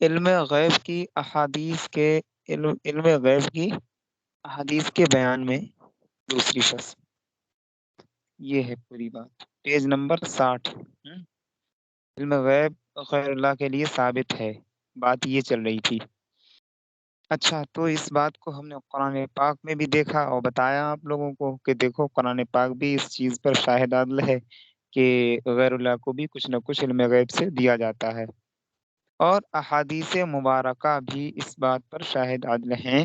علم غیب کی احادیث کے علم غیب کی احادیث کے بیان میں دوسری فصل، یہ ہے پوری بات، پیج نمبر 60۔ علم غیب غیر اللہ کے لیے ثابت ہے، بات یہ چل رہی تھی۔ اچھا، تو اس بات کو ہم نے قرآن پاک میں بھی دیکھا اور بتایا آپ لوگوں کو کہ دیکھو قرآن پاک بھی اس چیز پر شاہد عدل ہے کہ غیر اللہ کو بھی کچھ نہ کچھ علم غیب سے دیا جاتا ہے، اور احادیث مبارکہ بھی اس بات پر شاہد عدل ہیں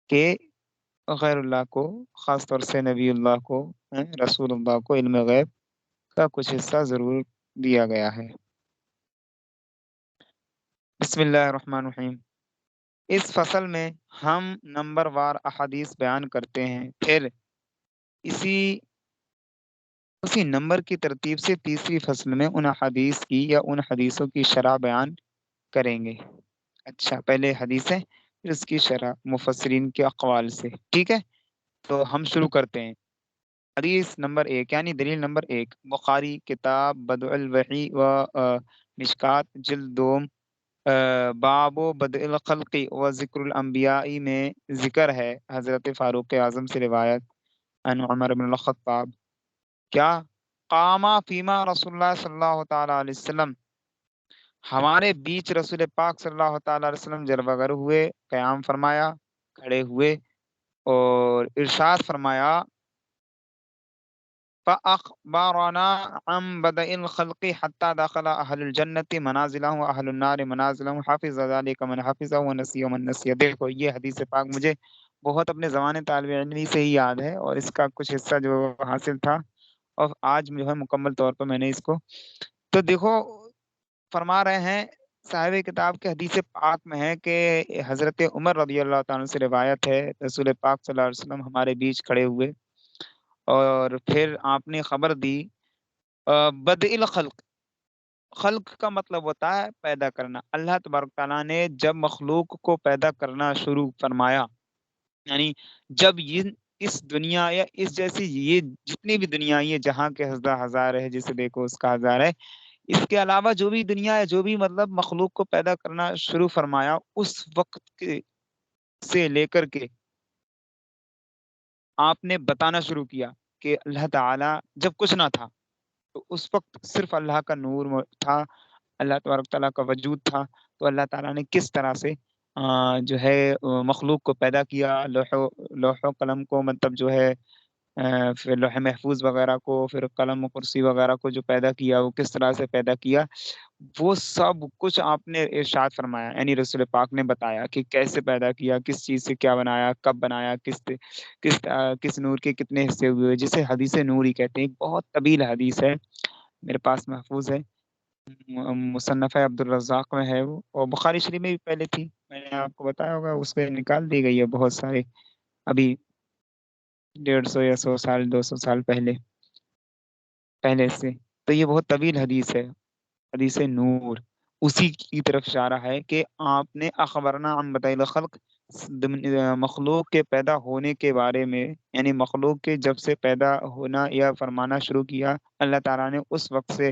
کہ غیر اللہ کو، خاص طور سے نبی اللہ کو، رسول اللہ کو علم غیب کا کچھ حصہ ضرور دیا گیا ہے۔ بسم اللہ الرحمن الرحیم۔ اس فصل میں ہم نمبر وار احادیث بیان کرتے ہیں، پھر اسی نمبر کی ترتیب سے تیسری فصل میں ان احادیث کی یا ان حدیثوں کی شرح بیان کریں گے۔ اچھا، پہلے حدیثیں پھر اس کی شرح مفسرین کے اقوال سے، ٹھیک ہے؟ تو ہم شروع کرتے ہیں۔ حدیث نمبر 1 یعنی دلیل نمبر 1، بخاری کتاب بدء الوحی و مشکات جلد دوم، باب و بدء الخلق و ذکر الانبیاء میں ذکر ہے حضرت فاروق اعظم سے روایت عن عمر بن الخطاب، کیا قاما فیما رسول اللہ صلی اللہ تعالی علیہ وسلم، ہمارے بیچ رسول پاک صلی اللہ تعالی علیہ وسلم جلوہ گر ہوئے، قیام فرمایا، کھڑے ہوئے، اور ارشاد فرمایا فَأَخْبَرَنَا عَنْ بَدْءِ الْخَلْقِ حَتَّى دَخَلَ أَهْلُ الْجَنَّةِ مَنَازِلَهُمْ وَأَهْلُ النَّارِ مَنَازِلَهُمْ حَفِظَ ذَلِكَ مَنْ حَفِظَهُ وَنَسِيَ مَنْ نَسِيَ۔ دیکھو یہ حدیث پاک مجھے بہت اپنے زمانے طالب علمی سے ہی یاد ہے، اور اس کا کچھ حصہ جو حاصل تھا، اور آج جو ہے مکمل طور پر میں نے اس کو، تو دیکھو فرما رہے ہیں صاحب کتاب کے حدیث پاک میں ہے کہ حضرت عمر رضی اللہ تعالیٰ سے روایت ہے، رسول پاک صلی اللہ علیہ وسلم ہمارے بیچ کھڑے ہوئے اور پھر آپ نے خبر دی بدء الخلق، خلق کا مطلب ہوتا ہے پیدا کرنا۔ اللہ تبارک تعالیٰ نے جب مخلوق کو پیدا کرنا شروع فرمایا، یعنی جب اس دنیا یا اس جیسی یہ جتنی بھی دنیا یہ جہاں کے ہزار ہے، جسے دیکھو اس کا ہزار ہے، اس کے علاوہ جو بھی دنیا ہے، جو بھی مطلب مخلوق کو پیدا کرنا شروع فرمایا، اس وقت سے لے کر کے آپ نے بتانا شروع کیا کہ اللہ تعالیٰ جب کچھ نہ تھا تو اس وقت صرف اللہ کا نور تھا، اللہ تبارک تعالیٰ کا وجود تھا، تو اللہ تعالیٰ نے کس طرح سے جو ہے مخلوق کو پیدا کیا، لوح و قلم کو مطلب جو ہے پھر لوح محفوظ وغیرہ کو، پھر قلم و کرسی وغیرہ کو جو پیدا کیا، وہ کس طرح سے پیدا کیا، وہ سب کچھ آپ نے ارشاد فرمایا، یعنی رسول پاک نے بتایا کہ کیسے پیدا کیا، کس چیز سے کیا بنایا، کب بنایا، کس نور کے کتنے حصے ہوئے، جسے حدیث نوری کہتے ہیں۔ ایک بہت طویل حدیث ہے، میرے پاس محفوظ ہے، مصنف عبد الرزاق میں ہے وہ، اور بخاری شریف میں بھی پہلے تھی، میں نے آپ کو بتایا ہوگا، اس پہ نکال دی گئی ہے بہت سارے، ابھی 150 یا 100 سال 200 سال پہلے سے، تو یہ بہت طویل حدیث ہے، حدیث نور، اسی کی طرف اشارہ ہے کہ آپ نے اخبرنا عن بدء الخلق، مخلوق کے پیدا ہونے کے بارے میں، یعنی مخلوق کے جب سے پیدا ہونا یا فرمانا شروع کیا اللہ تعالیٰ نے، اس وقت سے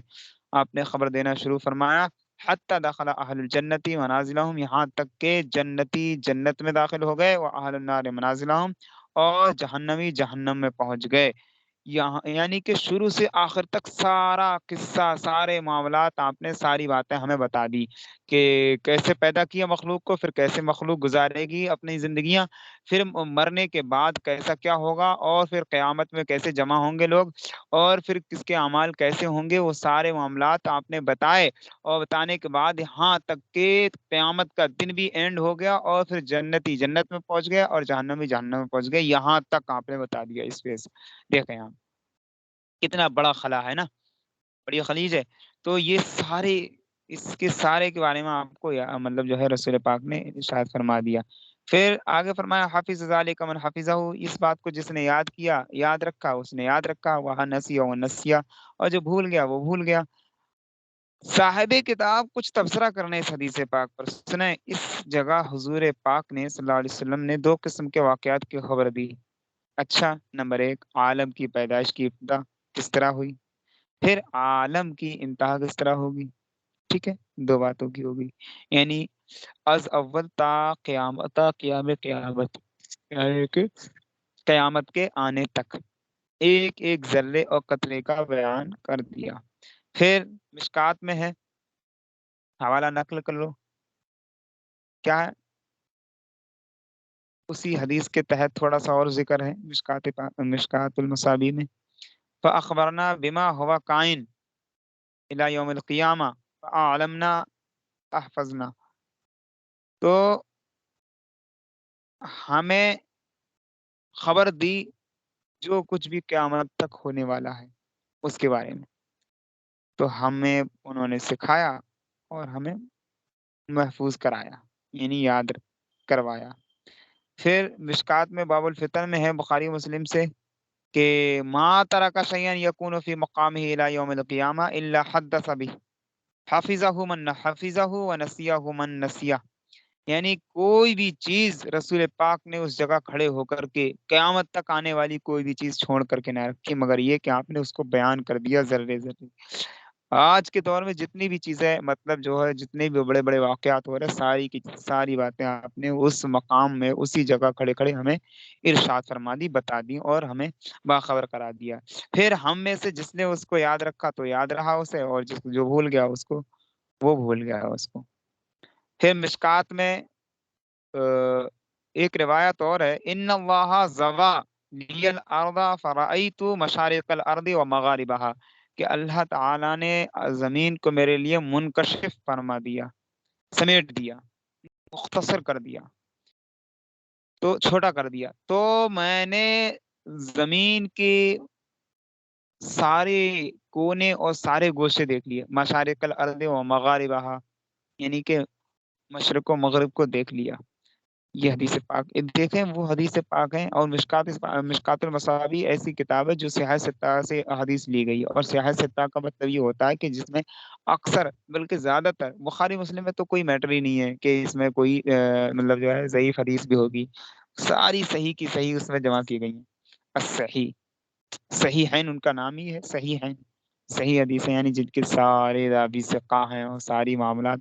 آپ نے خبر دینا شروع فرمایا، حتی دخل اہل الجنتی منازلہم، یہاں تک کہ جنتی جنت میں داخل ہو گئے، و اہل النار منازلہم، اور جہنمی جہنم میں پہنچ گئے۔ یعنی کہ شروع سے آخر تک سارا قصہ، سارے معاملات، آپ نے ساری باتیں ہمیں بتا دی کہ کیسے پیدا کیا مخلوق کو، پھر کیسے مخلوق گزارے گی اپنی زندگیاں، پھر مرنے کے بعد کیسا کیا ہوگا، اور پھر قیامت میں کیسے جمع ہوں گے لوگ، اور پھر کس کے اعمال کیسے ہوں گے، وہ سارے معاملات آپ نے بتائے، اور بتانے کے بعد یہاں تک کہ قیامت کا دن بھی اینڈ ہو گیا، اور پھر جنتی جنت میں پہنچ گیا اور جہنمی جہنم میں پہنچ گئے، یہاں تک آپ نے بتا دیا اس پہ۔ دیکھیں آپ کتنا بڑا خلا ہے نا، بڑی خلیج ہے، تو یہ سارے اس کے سارے کے بارے میں آپ کو مطلب جو ہے رسول پاک نے ارشاد فرما دیا۔ پھر آگے فرمایا حافظ ذالک من حفظہ، اس بات کو جس نے یاد کیا، یاد رکھا، اس نے یاد رکھا، وہ نسیہ و نسیہ، اور جو بھول گیا وہ بھول گیا۔ صاحب کتاب کچھ تبصرہ کرنے اس حدیث پاک پر سنیں، اس جگہ حضور پاک نے صلی اللہ علیہ وسلم نے 2 قسم کے واقعات کی خبر دی۔ اچھا، نمبر 1، عالم کی پیدائش کی ابتدا کس طرح ہوئی، پھر عالم کی انتہا کس طرح ہوگی، ٹھیک ہے، دو باتوں کی ہوگی، یعنی از اول تا قیامت، تا قیام قیامت، یعنی کہ قیامت کے آنے تک ایک ایک ذرے اور قطرے کا بیان کر دیا۔ پھر مشکات میں ہے، حوالہ نقل کر لو، کیا ہے اسی حدیث کے تحت تھوڑا سا اور ذکر ہے مشکات المصابی میں، فاخبرنا بما ہوا کائن الی یوم القیامہ فاعلمنا احفظنا، تو ہمیں خبر دی جو کچھ بھی قیامت تک ہونے والا ہے اس کے بارے میں، تو ہمیں انہوں نے سکھایا اور ہمیں محفوظ کرایا، یعنی یاد کروایا۔ پھر مشکات میں باب الفتن میں ہے بخاری مسلم سے کہ ما ترک شیئا یکون فی مقامہ الی یوم القیامہ الا حدث به حفظہ من حفظہ ونسیہ من نسیہ، یعنی کوئی بھی چیز رسول پاک نے اس جگہ کھڑے ہو کر کے قیامت تک آنے والی کوئی بھی چیز چھوڑ کر کے نہ رکھی، مگر یہ کہ آپ نے اس کو بیان کر دیا ذرے ذرے۔ آج کے دور میں جتنی بھی چیزیں مطلب جو ہے جتنے بھی بڑے بڑے واقعات ہو رہے ہیں، ساری کی ساری باتیں آپ نے اس مقام میں اسی جگہ کھڑے کھڑے ہمیں ارشاد فرما دی، بتا دی اور ہمیں باخبر کرا دیا۔ پھر ہم میں سے جس نے اس کو یاد رکھا تو یاد رہا اسے، اور جو بھول گیا اس کو وہ بھول گیا اس کو۔ پھر مشکات میں ایک روایت اور ہے، ان اللہ زوا لی الارض فرأیت مشارق الارض و مغاربہا، کہ اللہ تعالیٰ نے زمین کو میرے لیے منکشف فرما دیا، سمیٹ دیا، مختصر کر دیا، تو چھوٹا کر دیا، تو میں نے زمین کے سارے کونے اور سارے گوشے دیکھ لیے، مشارق الارض و مغاربہا، یعنی کہ مشرق و مغرب کو دیکھ لیا۔ یہ حدیث پاک دیکھیں، وہ حدیث پاک ہیں، اور مشکات المصابی ایسی کتاب ہے جو سیاح ستہ سے حدیث لی گئی، اور سیاح ستہ کا مطلب یہ ہوتا ہے کہ جس میں اکثر بلکہ زیادہ تر، بخاری مسلم میں تو کوئی میٹر ہی نہیں ہے کہ اس میں کوئی مطلب جو ہے ضعیف حدیث بھی ہوگی، ساری صحیح کی صحیح اس میں جمع کی گئی ہیں، الصحیح، صحیح ہیں ان کا نام ہی ہے، صحیح ہیں، صحیح حدیث یعنی جن کے سارے راوی ثقہ ہیں، اور ساری معاملات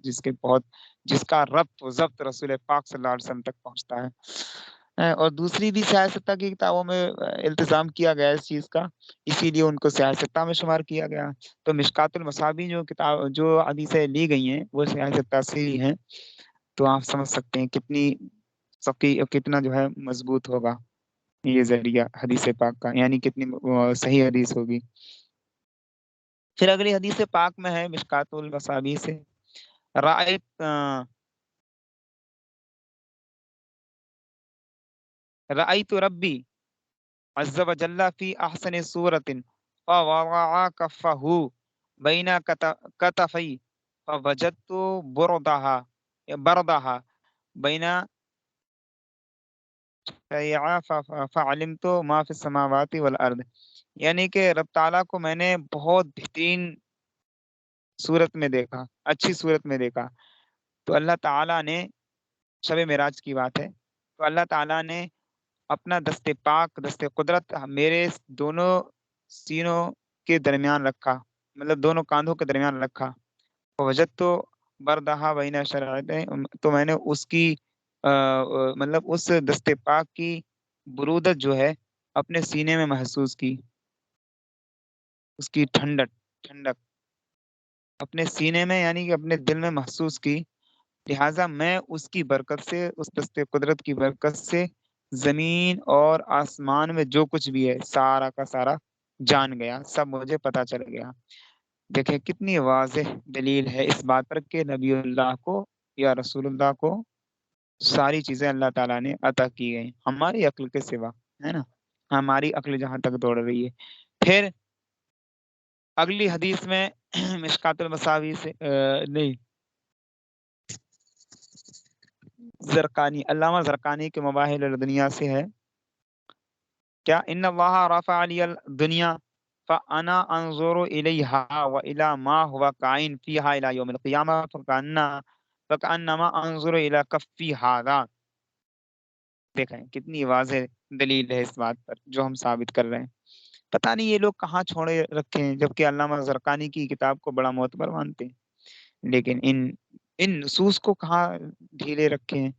جس کا ربط و ضبط رسول پاک صلی اللہ علیہ وسلم تک پہنچتا ہے۔ اور دوسری بھی سیاستہ کی کتابوں میں التزام کیا گیا اس چیز کا، اسی لیے ان کو سیاستہ میں شمار کیا گیا۔ تو مشکات المصابی جو کتاب جو حدیثیں لی گئی ہیں وہ سیاستہ سے ہی ہیں، تو آپ سمجھ سکتے ہیں کتنی کتنا جو ہے مضبوط ہوگا یہ ذریعہ حدیث پاک کا، یعنی کتنی صحیح حدیث ہوگی۔ پھر اگلی حدیث پاک میں ہے مشکات المصابی سے، رأیت ربی عز وجل فی احسن صورت فوضع کفہ بین کتفی فوجدت بردہا بین فعلمت ما فی السماوات والارض، یعنی کہ رب تعالیٰ کو میں نے بہت بہترین صورت میں دیکھا، اچھی صورت میں دیکھا۔ تو اللہ تعالیٰ نے، شب معراج کی بات ہے، تو اللہ تعالیٰ نے اپنا دست پاک، دست قدرت میرے دونوں سینوں کے درمیان رکھا، مطلب دونوں کاندھوں کے درمیان رکھا، وجد تو بردہا بین شرائط، تو میں نے اس کی مطلب اس دست پاک کی برودت جو ہے اپنے سینے میں محسوس کی، اس کی ٹھنڈک اپنے سینے میں یعنی کہ اپنے دل میں محسوس کی، لہٰذا میں اس کی برکت سے، اس دست قدرت کی برکت سے زمین اور آسمان میں جو کچھ بھی ہے سارا کا سارا جان گیا، سب مجھے پتا چل گیا۔ دیکھیں کتنی واضح دلیل ہے اس بات پر کہ نبی اللہ کو یا رسول اللہ کو ساری چیزیں اللہ تعالیٰ نے عطا کی گئی، ہماری عقل کے سوا، ہے نا، ہماری عقل جہاں تک دوڑ رہی ہے۔ پھر اگلی حدیث میں مشکات المصابی سے نہیں، زرقانی، علامہ زرقانی کے مواہب الدنیا سے ہے، کیا ان اللہ رفع علی الدنیا فانا انظر الیہا والی ما هو کائن فیہا الی یوم القیامہ فکانما انظر الی کفی ھذا۔ دیکھیں کتنی واضح دلیل ہے اس بات پر جو ہم ثابت کر رہے ہیں۔ پتہ نہیں یہ لوگ کہاں چھوڑے رکھے ہیں، جبکہ علامہ زرقانی کی کتاب کو بڑا معتبر مانتے ہیں۔ لیکن ان نصوص کو کہاں ڈھیلے رکھے ہیں؟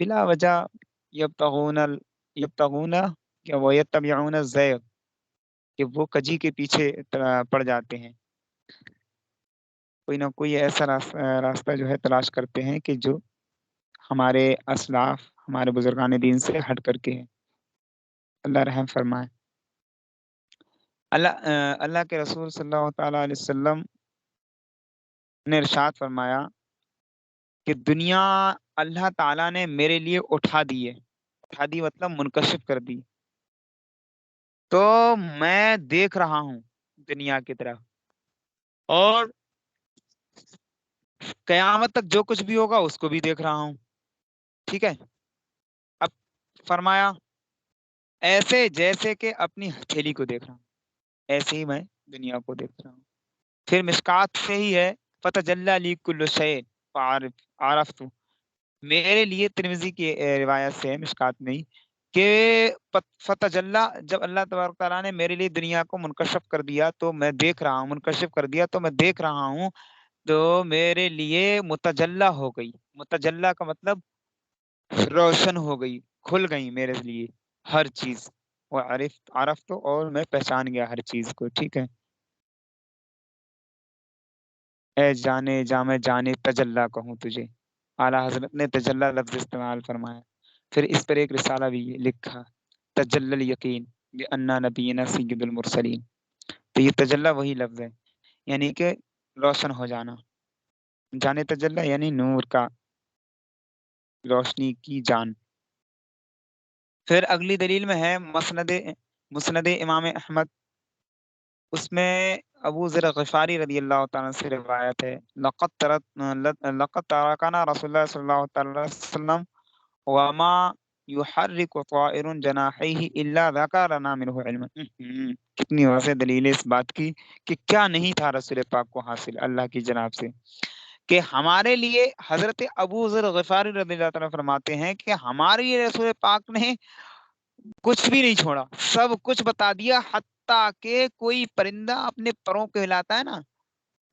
بلا وجہ یبتغون کیا وہ یتبعون الزیغ، کہ وہ کجی کے پیچھے پڑ جاتے ہیں، کوئی نہ کوئی ایسا راستہ جو ہے تلاش کرتے ہیں کہ جو ہمارے اسلاف، ہمارے بزرگان دین سے ہٹ کر کے ہے۔ اللہ رحم فرمائے۔ اللہ کے رسول صلی اللہ تعالیٰ علیہ وسلم نے ارشاد فرمایا کہ دنیا اللہ تعالیٰ نے میرے لیے اٹھا دی ہے، اٹھا دی مطلب منکشف کر دی، تو میں دیکھ رہا ہوں دنیا کی طرف، اور قیامت تک جو کچھ بھی ہوگا اس کو بھی دیکھ رہا ہوں، ٹھیک ہے۔ اب فرمایا ایسے جیسے کہ اپنی ہتھیلی کو دیکھ رہا ہوں، ایسے ہی میں دنیا کو دیکھ رہا ہوں۔ پھر مشکات سے ہی ہے فتجلی لی کل شیء عرفت، میرے لیے ترمذی کی روایت سے ہے، مشکات میں ہی، کہ فتجلا، جب اللہ تبارک تعالیٰ نے میرے لیے دنیا کو منکشف کر دیا تو میں دیکھ رہا ہوں، منکشف کر دیا تو میں دیکھ رہا ہوں، تو میرے لیے متجلا ہو گئی، متجلا کا مطلب روشن ہو گئی، کھل گئی میرے لیے ہر چیز، وہ عرف تو، اور میں پہچان گیا ہر چیز کو، ٹھیک ہے۔ اے جانے جا میں جانے تجلا کہوں تجھے، اعلیٰ حضرت نے تجلا لفظ استعمال فرمایا۔ پھر اس پر ایک رسالہ بھی لکھا، تجلی الیقین بأننا نبینا سید المرسلین، تو یہ تجلا وہی لفظ ہے، یعنی کہ روشن ہو جانا، جانے تجلا یعنی نور کا، روشنی کی جان۔ پھر اگلی دلیل میں ہے مسند امام احمد، اس میں ابو ذر غفاری رضی اللہ تعالیٰ سے روایت ہے، لقد ترکنا رسول اللہ صلی اللہ تعالی علیہ وسلم وما یحرک طائر جناحیہ الا ذکرنا منہ علما۔ کتنی واضح دلیل ہے اس بات کی کہ کیا نہیں تھا رسول پاک کو حاصل اللہ کی جناب سے، کہ ہمارے لیے حضرت ابو ذر غفاری رضی اللہ تعالیٰ فرماتے ہیں کہ ہمارے لیے رسول پاک نے کچھ بھی نہیں چھوڑا، سب کچھ بتا دیا، حتیٰ کہ کوئی پرندہ اپنے پروں کو ہلاتا ہے نا،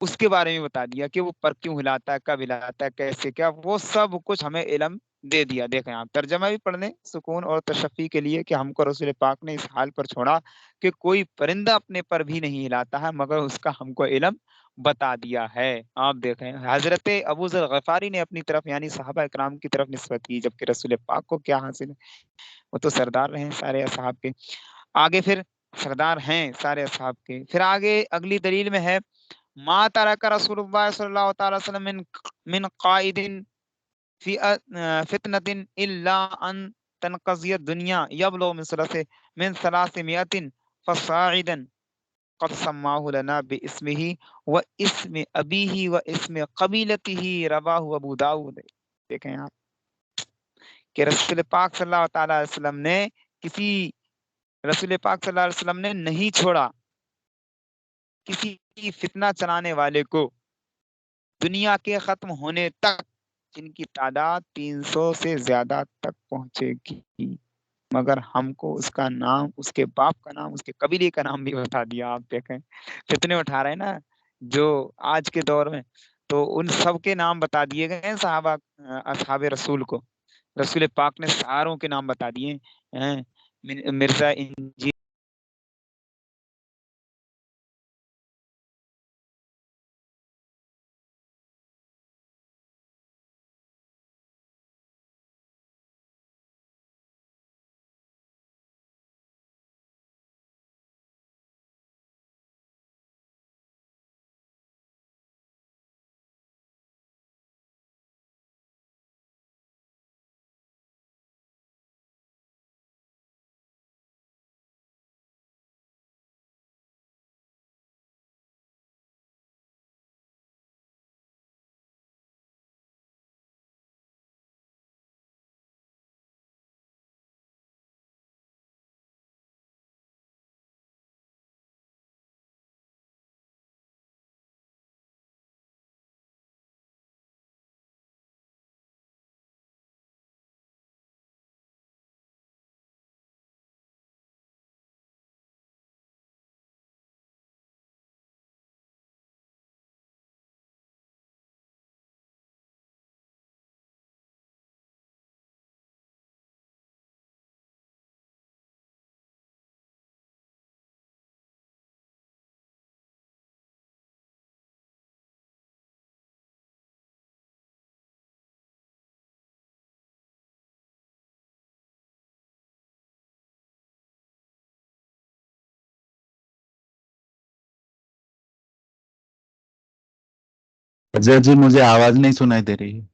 اس کے بارے میں بتا دیا کہ وہ پر کیوں ہلاتا ہے، کب ہلاتا ہے، کیسے، کیا، وہ سب کچھ ہمیں علم دے دیا۔ دیکھیں آپ ترجمہ بھی پڑھ لیں سکون اور تشفی کے لیے، کہ ہم کو رسول پاک نے اس حال پر چھوڑا کہ کوئی پرندہ اپنے پر بھی نہیں ہلاتا ہے، مگر اس کا ہم کو علم بتا دیا ہے۔ آپ دیکھیں حضرت ابو ذر غفاری نے اپنی طرف یعنی صحابہ اکرام کی طرف نسبت کی، جبکہ رسول پاک کو کیا حاصل ہے، وہ تو سردار رہے سارے اصحاب کے، آگے پھر سردار ہیں سارے اصحاب کے۔ پھر آگے اگلی دلیل میں ہے ما ترک رسول اللہ صلی اللہ تعالی وسلم من قائد فی فتنۃ الا ان تنقضی الدنیا یبلغ من 300 فصاعدا قد سماه لنا باسمه واسم ابیہ واسم قبیلته رواہ ابو داؤد۔ دیکھیں آپ کہ رسول پاک صلی اللہ تعالی علیہ وسلم نے رسول پاک صلی اللہ علیہ وسلم نے نہیں چھوڑا کسی فتنہ چلانے والے کو دنیا کے ختم ہونے تک، جن کی تعداد 300 سے زیادہ تک پہنچے گی، مگر ہم کو اس کا نام، اس کے باپ کا نام، اس کے قبیلے کا نام بھی بتا دیا۔ آپ دیکھیں کتنے اٹھا رہے ہیں نا جو آج کے دور میں، تو ان سب کے نام بتا دیے گئے ہیں صحابہ اصحاب رسول کو، رسول پاک نے ساروں کے نام بتا دیے ہیں۔ مرزا انجی حضرت جی مجھے آواز نہیں سنائی دے رہی ہے.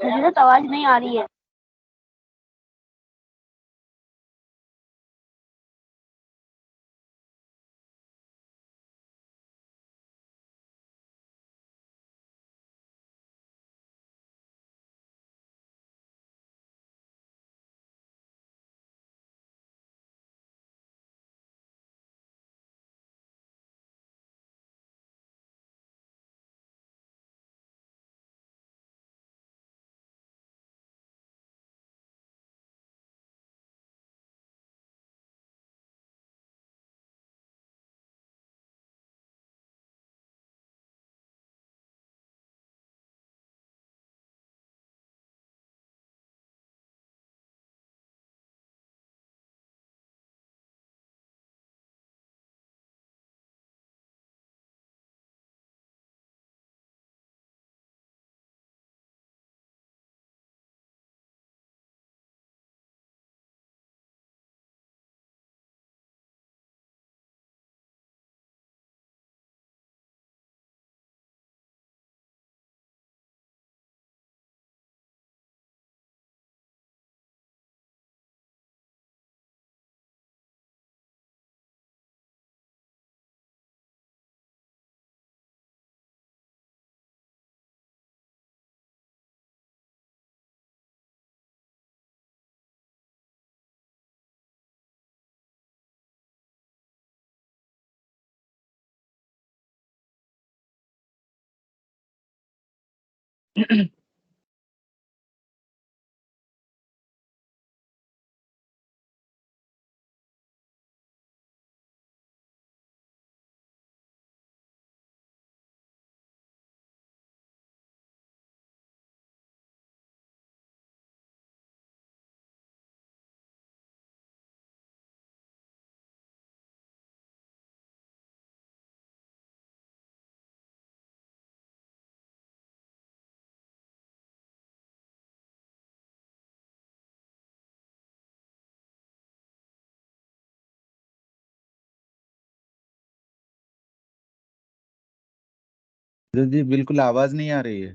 حضرت آواز نہیں آ رہی ہے. حضرت جی بالکل آواز نہیں آ رہی ہے.